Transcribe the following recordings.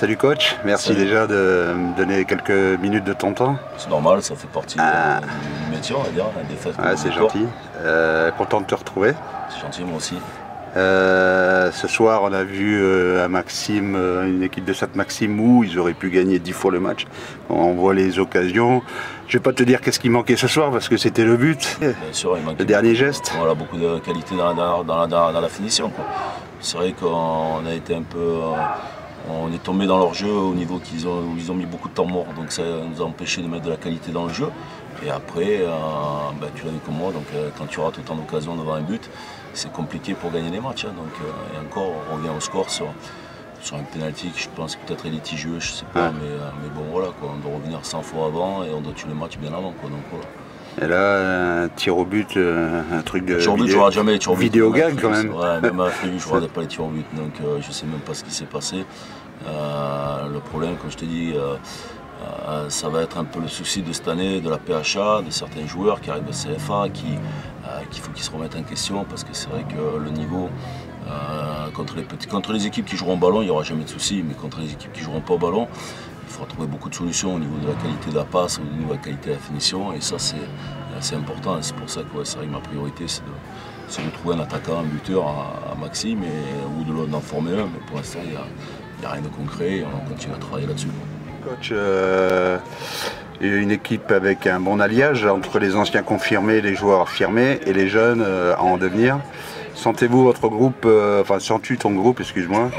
Salut coach, merci déjà de me donner quelques minutes de ton temps. C'est normal, ça fait partie du métier, on va dire, des fêtes. Ouais, c'est gentil, content de te retrouver. C'est gentil, moi aussi. Ce soir, on a vu à Maxime, une équipe de Sainte-Maxime où ils auraient pu gagner 10 fois le match. On voit les occasions. Je vais pas te dire qu'est-ce qui manquait ce soir parce que c'était le but, Bien sûr, il manquait le dernier geste. Voilà, beaucoup de qualité dans la finition. C'est vrai qu'on a été un peu... on est tombé dans leur jeu au niveau où ils ont mis beaucoup de temps mort. Donc ça nous a empêché de mettre de la qualité dans le jeu. Et après, tu l'as vu comme moi, donc quand tu rates autant d'occasions devant un but, c'est compliqué pour gagner des matchs. Hein. Donc, et encore, on revient au score sur un penalty qui je pense peut-être est litigieux, je sais pas, mais bon voilà, quoi. On doit revenir 100 fois avant et on doit tuer le match bien avant. Quoi. Donc, voilà. Et là, un tir au but, un truc de vidéo gag quand même. Ouais, même à la prévue, je ne regardais pas les tirs au but, donc je ne sais même pas ce qui s'est passé. Le problème, comme je te dis, ça va être un peu le souci de cette année, de la PHA, de certains joueurs qui arrivent au CFA, qu'il faut qu'ils se remettent en question, parce que c'est vrai que le niveau, contre les équipes qui joueront au ballon, il n'y aura jamais de souci, mais contre les équipes qui ne joueront pas au ballon, il faudra trouver beaucoup de solutions au niveau de la qualité de la passe, au niveau de la qualité de la finition, et ça c'est important. C'est pour ça que c'est vrai que ma priorité c'est de trouver un attaquant, un buteur à Maxime, ou d'en former un, mais pour l'instant il n'y a rien de concret et on continue à travailler là-dessus. Coach, une équipe avec un bon alliage entre les anciens confirmés, les joueurs affirmés et les jeunes à en devenir. Sentez-vous votre groupe, sens-tu ton groupe, excuse-moi,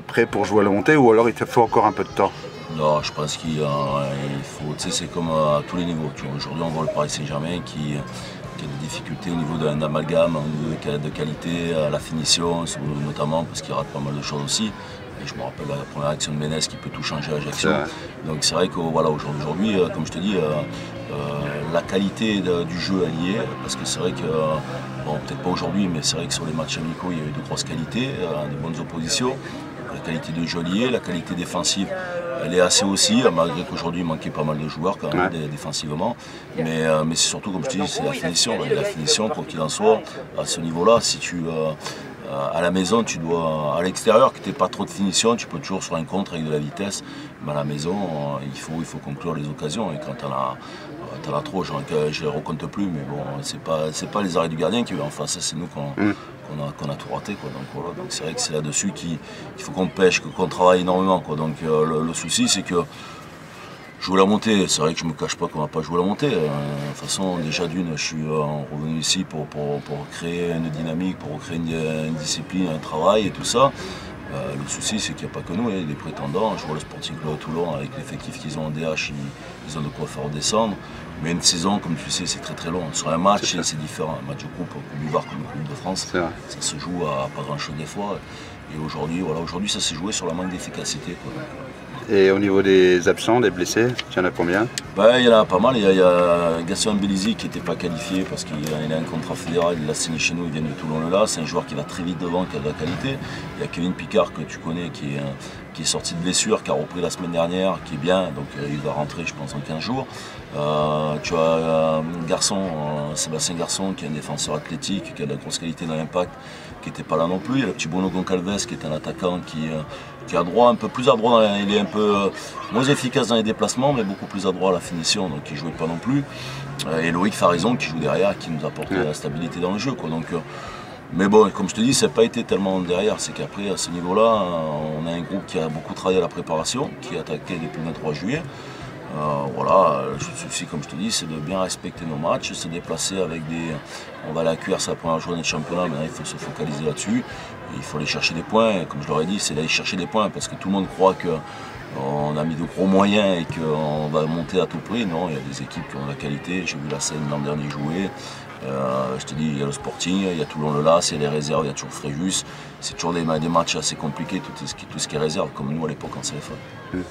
prêt pour jouer à la montée ou alors il te faut encore un peu de temps? Non, je pense qu'il faut, tu sais, c'est comme à tous les niveaux. Aujourd'hui, on voit le Paris Saint-Germain qui a des difficultés au niveau d'un amalgame, au niveau de qualité, à la finition, notamment parce qu'il rate pas mal de choses aussi. Et je me rappelle la première action de Ménès qui peut tout changer à Ajaccio. Donc c'est vrai que voilà, aujourd'hui, comme je te dis, la qualité du jeu est liée, parce que c'est vrai que, bon, peut-être pas aujourd'hui, mais c'est vrai que sur les matchs amicaux, il y a eu de grosses qualités, de bonnes oppositions. La qualité de jeu liée, la qualité défensive, elle est assez aussi, malgré qu'aujourd'hui il manquait pas mal de joueurs quand même défensivement. Mais c'est surtout, comme je te dis, c'est la finition. Et la finition, quoi qu'il en soit, à ce niveau-là, si tu... à la maison, tu dois, à l'extérieur, que tu n'aies pas trop de finition, tu peux toujours sur un contre avec de la vitesse, mais à la maison, il faut conclure les occasions. Et quand tu en as trop, je ne les recompte plus, mais bon, c'est pas les arrêts du gardien qui vont en face, c'est nous qu'on a tout raté. Quoi. Donc voilà, donc c'est vrai que c'est là-dessus qu'il faut qu'on pêche, qu'on travaille énormément. Quoi. Donc le souci, c'est que jouer la montée, c'est vrai que je ne me cache pas qu'on n'a pas joué la montée. De toute façon, déjà d'une, je suis revenu ici pour créer une dynamique, pour créer une discipline, un travail et tout ça. Le souci, c'est qu'il n'y a pas que nous, les prétendants. Je vois le Sporting Club Toulon, avec l'effectif qu'ils ont en DH, ils ont de quoi faire redescendre. Mais une saison, comme tu sais, c'est très très long. Sur un match, c'est différent. Un match de coupe, Coupe du Var comme la Coupe de France, ça se joue à pas grand chose des fois. Et aujourd'hui, ça s'est joué sur la manque d'efficacité. Et au niveau des absents, des blessés, il y en a combien? Il y en a pas mal. Il y a Gaston Bélizy qui n'était pas qualifié parce qu'il a un contrat fédéral, il l'a signé chez nous, il vient de Toulon-le-Là. C'est un joueur qui va très vite devant, qui a de la qualité. Il y a Kevin Picard que tu connais qui est sorti de blessure, qui a repris la semaine dernière, qui est bien, donc il va rentrer je pense en 15 jours. Tu as Sébastien Garçon qui est un défenseur athlétique, qui a de la grosse qualité dans l'impact, qui n'était pas là non plus. Il y a le petit Bono Goncalves qui est un attaquant qui est adroit, un peu plus adroit, il est un peu moins efficace dans les déplacements, mais beaucoup plus adroit à la finition, donc il ne jouait pas non plus. Et Loïc Farison qui joue derrière, qui nous apporte la stabilité dans le jeu. Quoi. Donc, mais bon, comme je te dis, ça n'a pas été tellement derrière, c'est qu'après, à ce niveau-là, on a un groupe qui a beaucoup travaillé à la préparation, qui a attaqué depuis le 23 juillet. Voilà, le souci, comme je te dis, c'est de bien respecter nos matchs, se déplacer avec des... On va aller à QR, c'est la première journée de championnat, maintenant il faut se focaliser là-dessus. Il faut aller chercher des points, et comme je leur ai dit, c'est d'aller chercher des points, parce que tout le monde croit qu'on a mis de gros moyens et qu'on va monter à tout prix. Non, il y a des équipes qui ont de la qualité, j'ai vu la Seine l'an dernier jouer. Je te dis, il y a le Sporting, il y a Toulon-le-Là, il y a les réserves, il y a toujours Fréjus. C'est toujours des matchs assez compliqués, tout ce qui est réserve, comme nous à l'époque en CFA.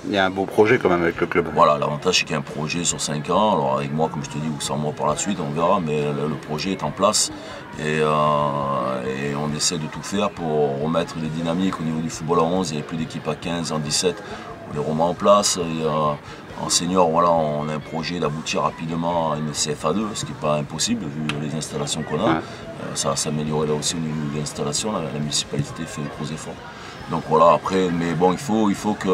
Il y a un beau projet quand même avec le club. Voilà, l'avantage c'est qu'il y a un projet sur 5 ans. Alors avec moi, comme je te dis, ou sans moi par la suite, on verra, mais le projet est en place. Et on essaie de tout faire pour remettre des dynamiques au niveau du football à 11. Il n'y a plus d'équipes à 15, en 17. On les remet en place. En senior, voilà, on a un projet d'aboutir rapidement à une CFA2, ce qui n'est pas impossible vu les installations qu'on a. Ça va s'améliorer là aussi au niveau de l'installation. La municipalité fait de gros efforts. Donc voilà, après, mais bon, il faut que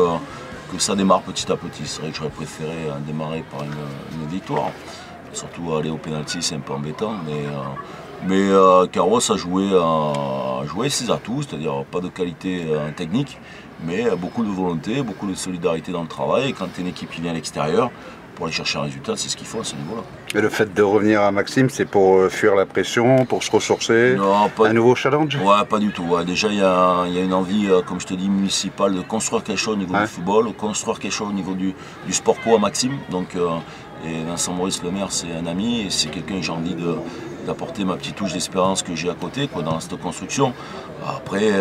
ça démarre petit à petit. C'est vrai que j'aurais préféré démarrer par une victoire. Surtout aller au pénalty, c'est un peu embêtant. Mais Carros a joué ses atouts, c'est-à-dire pas de qualité technique, mais beaucoup de volonté, beaucoup de solidarité dans le travail. Et quand tu es une équipe qui vient à l'extérieur, pour aller chercher un résultat, c'est ce qu'il faut à ce niveau-là. Et le fait de revenir à Maxime, c'est pour fuir la pression, pour se ressourcer, un nouveau challenge? Ouais, pas du tout. Ouais. Déjà, il y a une envie, comme je te dis, municipale de construire quelque chose au niveau du football, construire quelque chose au niveau du sport co à Maxime. Donc, et Vincent Maurice, le maire, c'est un ami et c'est quelqu'un que j'ai envie d'apporter ma petite touche d'espérance que j'ai à côté dans cette construction. Après,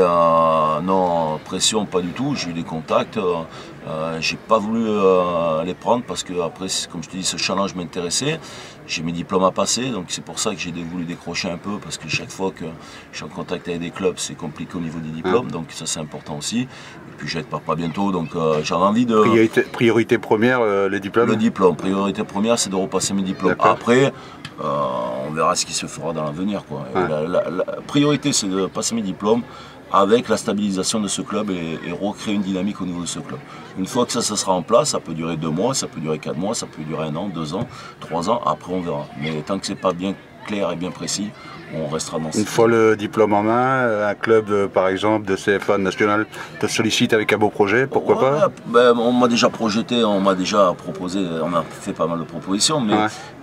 non, pression, pas du tout. J'ai eu des contacts. J'ai pas voulu les prendre parce que, après, comme je te dis, ce challenge m'intéressait. J'ai mes diplômes à passer, donc c'est pour ça que j'ai voulu décrocher un peu parce que chaque fois que je suis en contact avec des clubs, c'est compliqué au niveau des diplômes, donc ça c'est important aussi. Et puis je vais être papa bientôt, donc j'avais envie de... Priorité première, les diplômes? Le diplôme, priorité première, c'est de repasser mes diplômes. Après, on verra ce qui se fera dans l'avenir. La priorité, c'est de passer mes diplômes avec la stabilisation de ce club et recréer une dynamique au niveau de ce club. Une fois que ça sera en place, ça peut durer 2 mois, ça peut durer 4 mois, ça peut durer 1 an, 2 ans, 3 ans, après on verra. Mais tant que c'est pas bien clair et bien précis, on restera dans Une fois le diplôme en main, un club par exemple de CFA national te sollicite avec un beau projet, pourquoi pas? On m'a déjà projeté, on m'a déjà proposé, on a fait pas mal de propositions,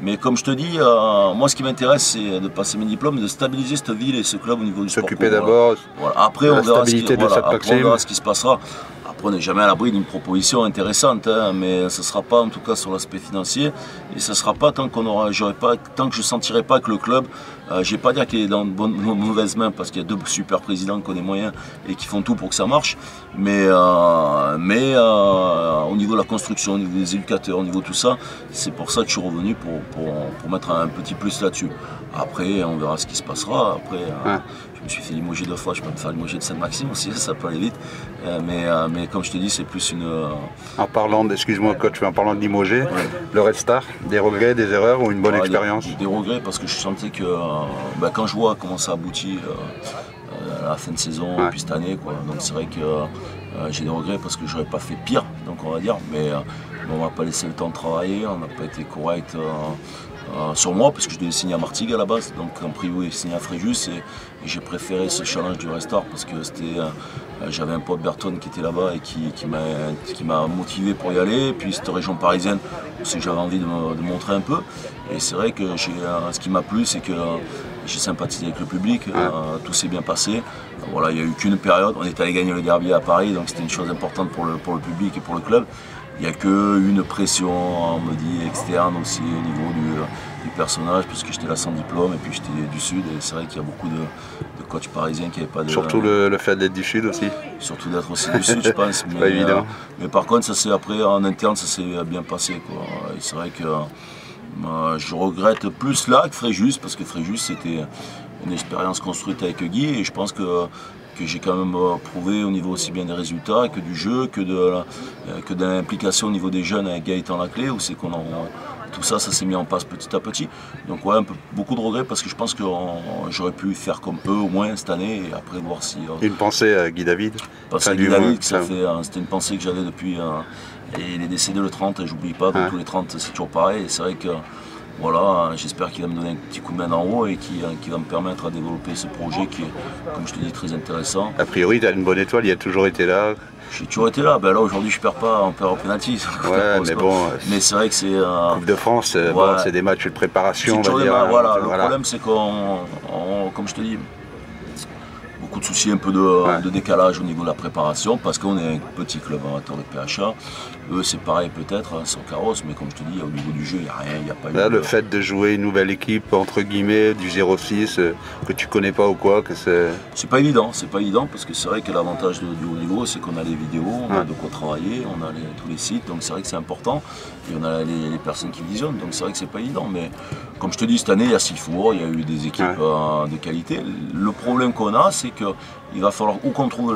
mais comme je te dis, moi ce qui m'intéresse c'est de passer mes diplômes et de stabiliser cette ville et ce club au niveau du sport. S'occuper d'abord Après, de la stabilité de cette Maxime. On verra ce qui se passera. Après, on n'est jamais à l'abri d'une proposition intéressante, mais ce ne sera pas en tout cas sur l'aspect financier. Et ce ne sera pas tant que je ne sentirai pas que le club, je ne vais pas dire qu'il est dans de mauvaises mains parce qu'il y a 2 super présidents qui ont des moyens et qui font tout pour que ça marche. Mais au niveau de la construction, au niveau des éducateurs, au niveau de tout ça, c'est pour ça que je suis revenu pour mettre un petit plus là-dessus. Après, on verra ce qui se passera. Après, je me suis fait limoger 2 fois, je peux me faire limoger de Sainte-Maxime aussi, ça peut aller vite. Mais comme je te dis, c'est plus une... En parlant, excuse-moi coach, en parlant de limoger, le Red Star, des regrets, des erreurs ou une bonne expérience? Des regrets parce que je sentais que quand je vois comment ça aboutit à la fin de saison, puis cette année, donc c'est vrai que j'ai des regrets parce que j'aurais pas fait pire, donc on va dire, mais on m'a pas laissé le temps de travailler, on n'a pas été correct sur moi parce que je devais signer à Martigues à la base, donc en privé j'ai signé à Fréjus et j'ai préféré ce challenge du Restart parce que j'avais un pote Berton qui était là-bas et qui m'a motivé pour y aller, et puis cette région parisienne aussi j'avais envie de montrer un peu, et c'est vrai que ce qui m'a plu c'est que j'ai sympathisé avec le public, tout s'est bien passé. Voilà, il n'y a eu qu'une période, on est allé gagner le derby à Paris, donc c'était une chose importante pour le public et pour le club. Il n'y a qu'une pression, on me dit, externe aussi au niveau du personnage, puisque j'étais là sans diplôme et puis j'étais du Sud. Et c'est vrai qu'il y a beaucoup de coachs parisiens qui n'avaient pas de... Surtout le fait d'être du Sud aussi. Surtout d'être aussi du Sud, je pense. Mais, pas évident. Mais par contre, après, en interne, ça s'est bien passé. Et c'est vrai que je regrette plus là que Fréjus, parce que Fréjus, c'était une expérience construite avec Guy, et je pense que j'ai quand même prouvé au niveau aussi bien des résultats que du jeu, que de l'implication au niveau des jeunes avec Gaëtan Laclé, où c'est tout ça s'est mis en place petit à petit. Donc ouais, beaucoup de regrets parce que je pense que j'aurais pu faire comme eux au moins cette année et après voir si... Une pensée à Guy David. Guy David, c'était une pensée que j'avais depuis... et il est décédé le 30, et j'oublie pas, donc tous les 30 c'est toujours pareil, et c'est vrai que... Voilà, j'espère qu'il va me donner un petit coup de main en haut et qui va me permettre de développer ce projet qui est, comme je te dis, très intéressant. A priori, tu as une bonne étoile, il a toujours été là. J'ai toujours été là. Là aujourd'hui, je perds pas, on perd au pénalty. Ouais, mais bon. Mais c'est vrai que c'est. Coupe de France, c'est des matchs de préparation. On va dire, le problème, c'est comme je te dis, beaucoup de soucis, un peu de décalage au niveau de la préparation parce qu'on est un petit club amateur de PHA. Eux, c'est pareil peut-être, sans Carros, mais comme je te dis, au niveau du jeu, il n'y a rien, il n'y a pas eu. Là, le fait de jouer une nouvelle équipe, entre guillemets, du 06, que tu connais pas ou quoi, que c'est... C'est pas évident parce que c'est vrai que l'avantage du haut niveau, c'est qu'on a les vidéos, on a de quoi travailler, on a tous les sites, donc c'est vrai que c'est important. Et on a les personnes qui visionnent, donc c'est vrai que c'est pas évident. Mais comme je te dis, cette année, il y a Sifour, il y a eu des équipes de qualité. Le problème qu'on a, c'est que qu'il va falloir ou qu'on trouve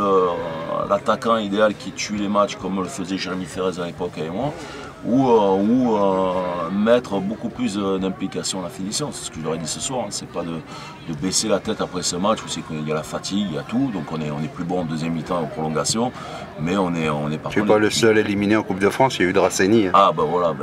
l'attaquant idéal qui tue les matchs comme le faisait Jérémy Ferrez à l'époque avec moi, ou mettre beaucoup plus d'implication à la finition. C'est ce que je leur ai dit ce soir, hein. C'est pas de baisser la tête après ce match où c'est qu'il y a la fatigue, il y a tout, donc on est plus bon en deuxième mi-temps en prolongation, mais on est pas. Tu n'es pas le seul éliminé en Coupe de France, il y a eu Draceni. Hein. Ah bah voilà,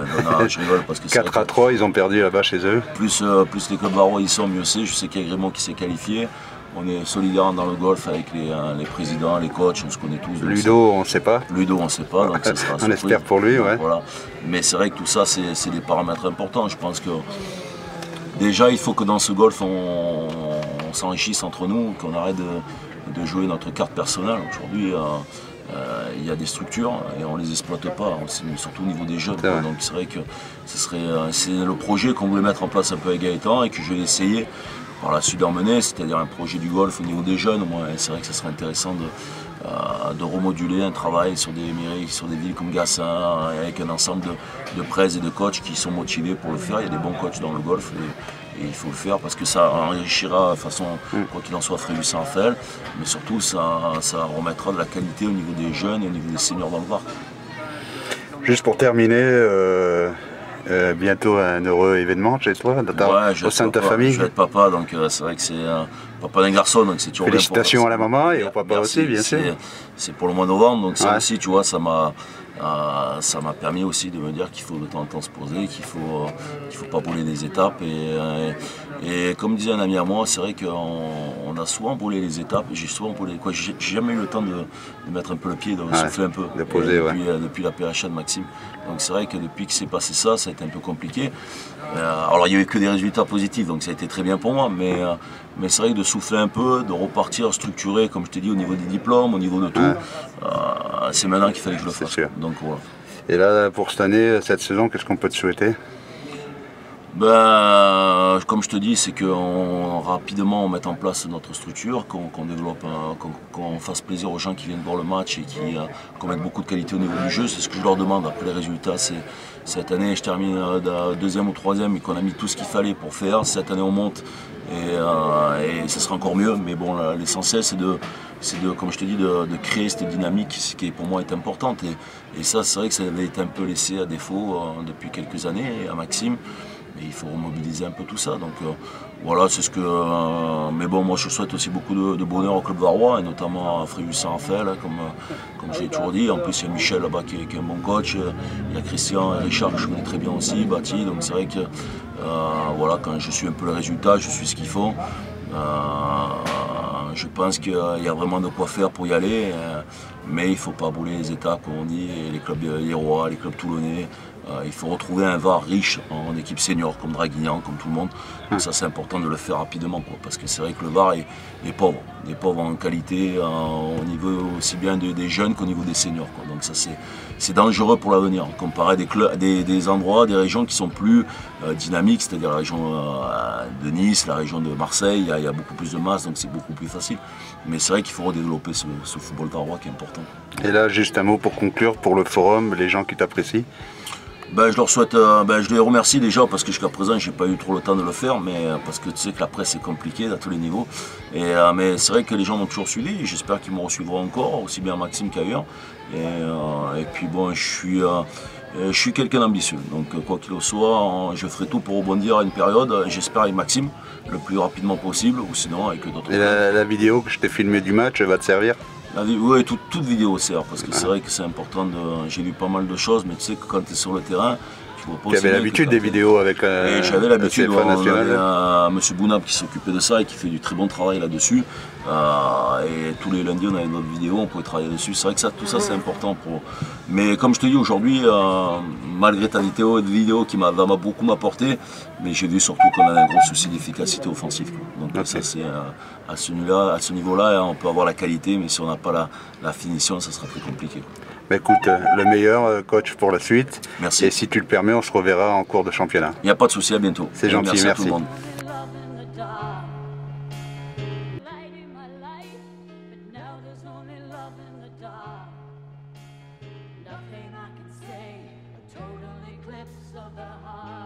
je rigole parce que 4-3, ils ont perdu là-bas chez eux. Plus les clubs varois ils sont, mieux c'est. Je sais qu'il y a Grémont qui s'est qualifié. On est solidaires dans le golf avec les présidents, les coachs, on se connaît tous. Ludo, on ne sait pas. Ludo, on ne sait pas, donc ça sera on espère pour lui, ouais. Voilà. Mais c'est vrai que tout ça, c'est des paramètres importants. Je pense que déjà, il faut que dans ce golf, on s'enrichisse entre nous, qu'on arrête de jouer notre carte personnelle. Aujourd'hui, il y a des structures et on ne les exploite pas, surtout au niveau des jeunes. Donc c'est vrai que c'est le projet qu'on voulait mettre en place un peu avec Gaëtan et que je vais essayer par la suite d'emmener, c'est-à-dire un projet du golf au niveau des jeunes. C'est vrai que ce serait intéressant de remoduler un travail sur des mairies, sur des villes comme Gassin, avec un ensemble de presse et de coachs qui sont motivés pour le faire. Il y a des bons coachs dans le golf et il faut le faire parce que ça enrichira de façon, quoi qu'il en soit, Fréjus-Saint-Raphaël, mais surtout ça remettra de la qualité au niveau des jeunes et au niveau des seniors dans le Var. Juste pour terminer, bientôt un heureux événement chez toi, au sein de ta famille. Je vais être papa, donc c'est vrai que c'est papa d'un garçon, donc c'est toujours. Félicitations à la maman et au papa aussi, bien sûr. C'est pour le mois de novembre, donc ça aussi, tu vois, ça m'a permis aussi de me dire qu'il faut de temps en temps se poser, qu'il faut pas brûler des étapes. Et comme disait un ami à moi, c'est vrai qu'on a souvent brûlé les étapes. J'ai jamais eu le temps de mettre un peu le pied, de souffler un peu. De poser, depuis la PHA de Maxime. Donc c'est vrai que depuis que s'est passé ça, ça a été un peu compliqué. Alors il n'y avait que des résultats positifs, donc ça a été très bien pour moi. Mais c'est vrai que de souffler un peu, de repartir structuré, comme je t'ai dit, au niveau des diplômes, au niveau de tout, c'est maintenant qu'il fallait que je le fasse. Donc, voilà. Et là, pour cette année, cette saison, qu'est-ce qu'on peut te souhaiter? Comme je te dis, c'est qu'on rapidement on mette en place notre structure, qu'on développe, qu'on fasse plaisir aux gens qui viennent voir le match et qu'on mette beaucoup de qualité au niveau du jeu. C'est ce que je leur demande. Après les résultats, cette année je termine deuxième ou troisième et qu'on a mis tout ce qu'il fallait pour faire. Cette année on monte et ça sera encore mieux. Mais bon, l'essentiel c'est de, comme je te dis, de créer cette dynamique qui pour moi est importante. Et ça, c'est vrai que ça avait été un peu laissé à défaut depuis quelques années à Maxime. Et il faut remobiliser un peu tout ça. Donc voilà, c'est ce que. Mais bon, moi je souhaite aussi beaucoup de bonheur au club varois, et notamment à Fréjus-Saint-Raphaël, comme j'ai toujours dit. En plus, il y a Michel là-bas qui est un bon coach. Il y a Christian et Richard que je connais très bien aussi, Bati. Donc c'est vrai que voilà, quand je suis un peu le résultat, je suis ce qu'il faut. Je pense qu'il y a vraiment de quoi faire pour y aller, mais il ne faut pas brûler les étapes, comme on dit, et les clubs hérois, les clubs toulonnais. Il faut retrouver un Var riche en équipe senior, comme Draguignan, comme tout le monde. Donc ça, c'est important de le faire rapidement, parce que c'est vrai que le Var est pauvre. Il est pauvre en qualité, au niveau aussi bien des jeunes qu'au niveau des seniors, quoi. Donc ça, c'est dangereux pour l'avenir, comparé à des endroits, des régions qui sont plus dynamiques, c'est-à-dire la région de Nice, la région de Marseille. Il y a beaucoup plus de masse, donc c'est beaucoup plus facile. Mais c'est vrai qu'il faut redévelopper ce football varois qui est important. Et là, juste un mot pour conclure, pour le forum, les gens qui t'apprécient. Je leur souhaite, je les remercie déjà parce que jusqu'à présent j'ai pas eu trop le temps de le faire, mais parce que tu sais que la presse est compliquée à tous les niveaux. Mais c'est vrai que les gens m'ont toujours suivi et j'espère qu'ils me suivront encore, aussi bien Maxime qu'ailleurs. Et puis bon, je suis quelqu'un d'ambitieux, donc quoi qu'il en soit, je ferai tout pour rebondir à une période, j'espère avec Maxime, le plus rapidement possible, ou sinon avec d'autres. Et la vidéo que je t'ai filmée du match, elle va te servir? Oui, toute vidéo sert, parce que c'est vrai que c'est important. J'ai vu pas mal de choses, mais tu sais que quand tu es sur le terrain, tu vois pas. Tu avais l'habitude des vidéos avec j'avais l'habitude, CFA national. On avait M. Bounab qui s'occupait de ça et qui fait du très bon travail là-dessus. Et tous les lundis, on avait notre vidéo, on pouvait travailler dessus. C'est vrai que tout ça, c'est important pour. Mais comme je te dis aujourd'hui, malgré ta vidéo qui va beaucoup m'apporter, mais j'ai vu surtout qu'on a un gros souci d'efficacité offensive. Donc ça, c'est à ce niveau-là, on peut avoir la qualité, mais si on n'a pas la finition, ça sera très compliqué. Écoute, le meilleur coach pour la suite. Merci. Et si tu le permets, on se reverra en cours de championnat. Il n'y a pas de souci, à bientôt. C'est gentil, merci. À tout le monde. Nothing I can say, a total eclipse of the heart.